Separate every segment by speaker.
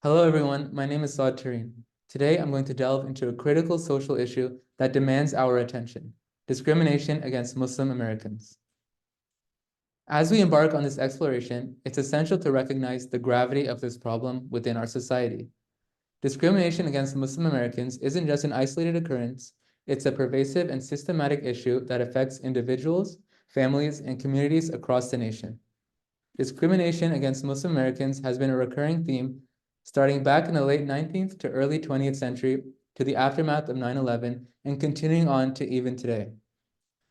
Speaker 1: Hello, everyone. My name is Saad Tareen. Today, I'm going to delve into a critical social issue that demands our attention: discrimination against Muslim Americans. As we embark on this exploration, it's essential to recognize the gravity of this problem within our society. Discrimination against Muslim Americans isn't just an isolated occurrence, it's a pervasive and systematic issue that affects individuals, families, and communities across the nation. Discrimination against Muslim Americans has been a recurring theme starting back in the late 19th to early 20th century to the aftermath of 9/11 and continuing on to even today.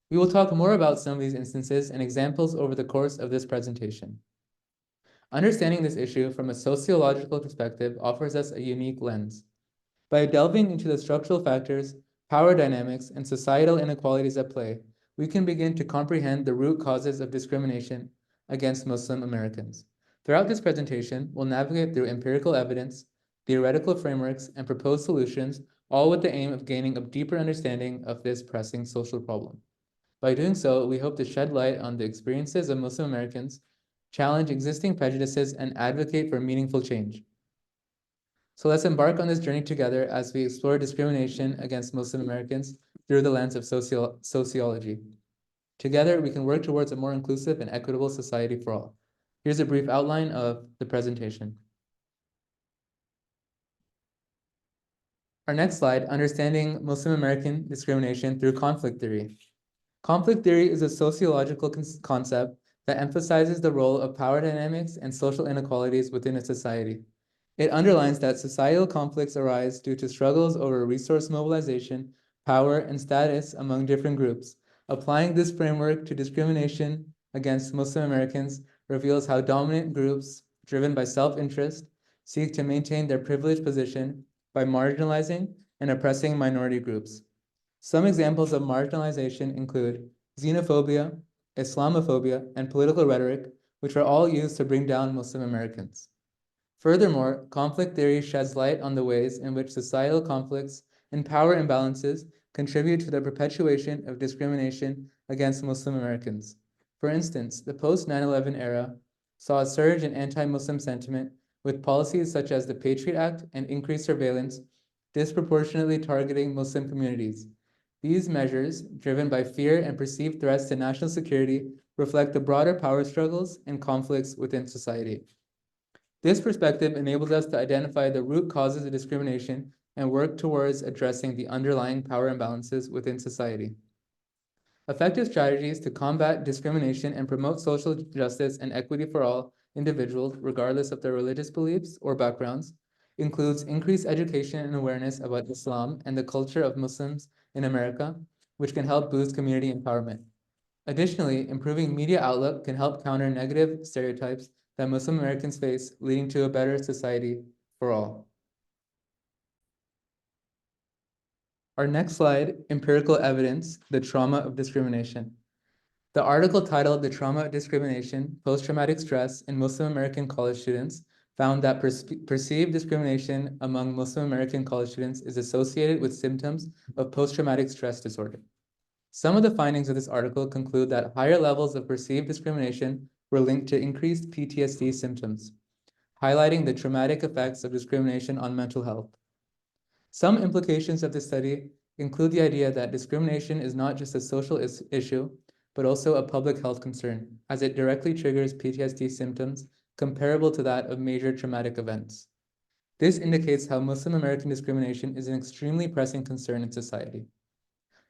Speaker 1: We will talk more about some of these instances and examples over the course of this presentation. Understanding this issue from a sociological perspective offers us a unique lens. By delving into the structural factors, power dynamics, and societal inequalities at play, we can begin to comprehend the root causes of discrimination against Muslim Americans. Throughout this presentation, we'll navigate through empirical evidence, theoretical frameworks, and proposed solutions, all with the aim of gaining a deeper understanding of this pressing social problem. By doing so, we hope to shed light on the experiences of Muslim Americans, challenge existing prejudices, and advocate for meaningful change. So let's embark on this journey together as we explore discrimination against Muslim Americans through the lens of sociology. Together, we can work towards a more inclusive and equitable society for all. Here's a brief outline of the presentation. Our next slide, understanding Muslim American discrimination through conflict theory. Conflict theory is a sociological concept that emphasizes the role of power dynamics and social inequalities within a society. It underlines that societal conflicts arise due to struggles over resource mobilization, power, and status among different groups. Applying this framework to discrimination against Muslim Americans reveals how dominant groups, driven by self-interest, seek to maintain their privileged position by marginalizing and oppressing minority groups. Some examples of marginalization include xenophobia, Islamophobia, and political rhetoric, which are all used to bring down Muslim Americans. Furthermore, conflict theory sheds light on the ways in which societal conflicts and power imbalances contribute to the perpetuation of discrimination against Muslim Americans. For instance, the post-9/11 era saw a surge in anti-Muslim sentiment with policies such as the Patriot Act and increased surveillance disproportionately targeting Muslim communities. These measures, driven by fear and perceived threats to national security, reflect the broader power struggles and conflicts within society. This perspective enables us to identify the root causes of discrimination and work towards addressing the underlying power imbalances within society. Effective strategies to combat discrimination and promote social justice and equity for all individuals, regardless of their religious beliefs or backgrounds, includes increased education and awareness about Islam and the culture of Muslims in America, which can help boost community empowerment. Additionally, improving media outlook can help counter negative stereotypes that Muslim Americans face, leading to a better society for all. Our next slide, empirical evidence, the trauma of discrimination. The article titled The Trauma of Discrimination, Post-Traumatic Stress in Muslim American College Students found that perceived discrimination among Muslim American college students is associated with symptoms of post-traumatic stress disorder. Some of the findings of this article conclude that higher levels of perceived discrimination were linked to increased PTSD symptoms, highlighting the traumatic effects of discrimination on mental health. Some implications of this study include the idea that discrimination is not just a social issue, but also a public health concern, as it directly triggers PTSD symptoms comparable to that of major traumatic events. This indicates how Muslim American discrimination is an extremely pressing concern in society.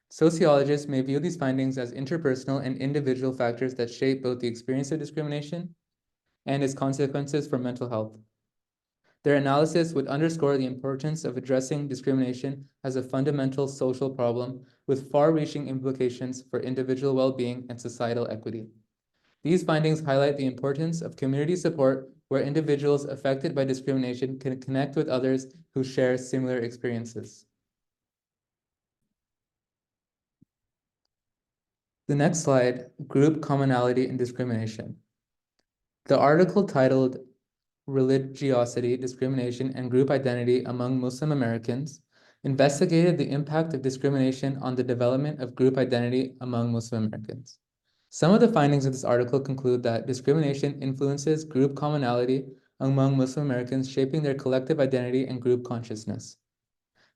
Speaker 1: Sociologists may view these findings as interpersonal and individual factors that shape both the experience of discrimination and its consequences for mental health. Their analysis would underscore the importance of addressing discrimination as a fundamental social problem with far-reaching implications for individual well-being and societal equity. These findings highlight the importance of community support where individuals affected by discrimination can connect with others who share similar experiences. The next slide, group commonality and discrimination. The article titled Religiosity, Discrimination, and Group Identity Among Muslim Americans investigated the impact of discrimination on the development of group identity among Muslim Americans. Some of the findings of this article conclude that discrimination influences group commonality among Muslim Americans, shaping their collective identity and group consciousness.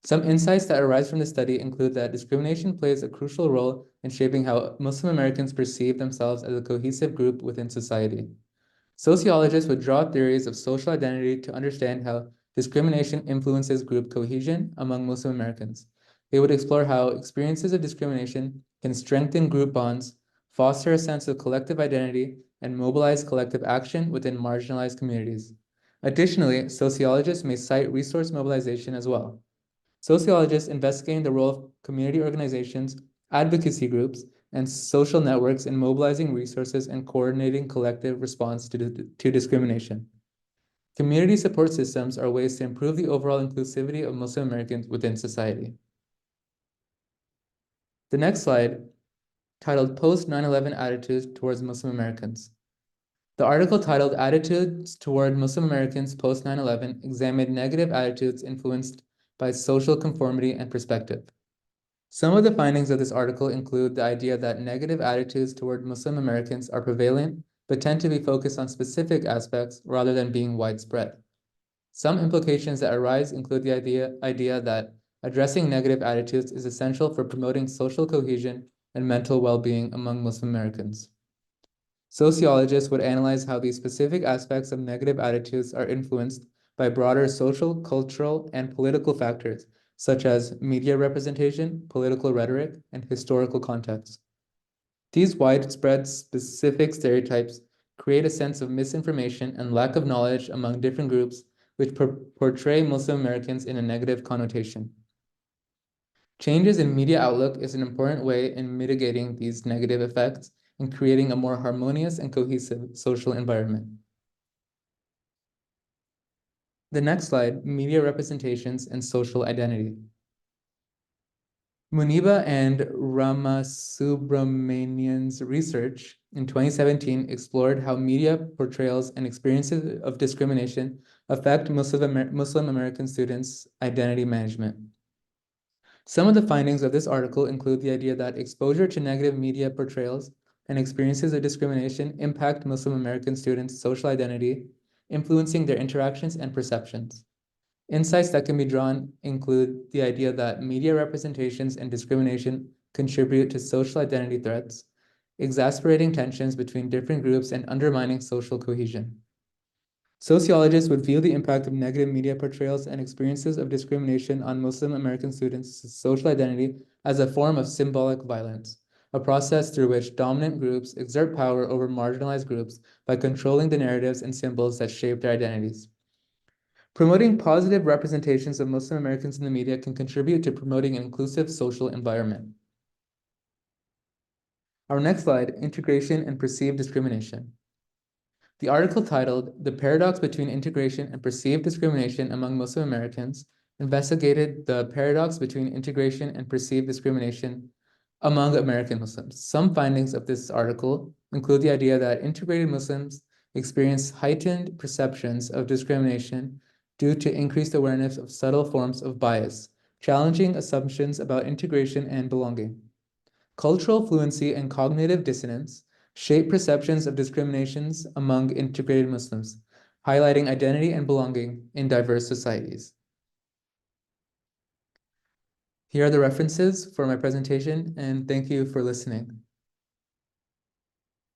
Speaker 1: Some insights that arise from the study include that discrimination plays a crucial role in shaping how Muslim Americans perceive themselves as a cohesive group within society. Sociologists would draw theories of social identity to understand how discrimination influences group cohesion among Muslim Americans. They would explore how experiences of discrimination can strengthen group bonds, foster a sense of collective identity, and mobilize collective action within marginalized communities. Additionally, sociologists may cite resource mobilization as well. Sociologists investigating the role of community organizations, advocacy groups, and social networks in mobilizing resources and coordinating collective response to discrimination. Community support systems are ways to improve the overall inclusivity of Muslim Americans within society. The next slide, titled Post 9/11 Attitudes Towards Muslim Americans. The article titled Attitudes Toward Muslim Americans Post 9/11 examined negative attitudes influenced by social conformity and perspective. Some of the findings of this article include the idea that negative attitudes toward Muslim Americans are prevalent, but tend to be focused on specific aspects rather than being widespread. Some implications that arise include the idea that addressing negative attitudes is essential for promoting social cohesion and mental well-being among Muslim Americans. Sociologists would analyze how these specific aspects of negative attitudes are influenced by broader social, cultural, and political factors, such as media representation, political rhetoric, and historical context. These widespread specific stereotypes create a sense of misinformation and lack of knowledge among different groups, which portray Muslim Americans in a negative connotation. Changes in media outlook is an important way in mitigating these negative effects and creating a more harmonious and cohesive social environment. The next slide, media representations and social identity. Muniba and Ramasubramanian's research in 2017 explored how media portrayals and experiences of discrimination affect Muslim American students' identity management. Some of the findings of this article include the idea that exposure to negative media portrayals and experiences of discrimination impact Muslim American students' social identity, influencing their interactions and perceptions. Insights that can be drawn include the idea that media representations and discrimination contribute to social identity threats, exacerbating tensions between different groups and undermining social cohesion. Sociologists would view the impact of negative media portrayals and experiences of discrimination on Muslim American students' social identity as a form of symbolic violence, a process through which dominant groups exert power over marginalized groups by controlling the narratives and symbols that shape their identities. Promoting positive representations of Muslim Americans in the media can contribute to promoting an inclusive social environment. Our next slide, integration and perceived discrimination. The article titled The Paradox Between Integration and Perceived Discrimination Among Muslim Americans investigated the paradox between integration and perceived discrimination among American Muslims. Some findings of this article include the idea that integrated Muslims experience heightened perceptions of discrimination due to increased awareness of subtle forms of bias, challenging assumptions about integration and belonging. Cultural fluency and cognitive dissonance shape perceptions of discriminations among integrated Muslims, highlighting identity and belonging in diverse societies. Here are the references for my presentation, and thank you for listening.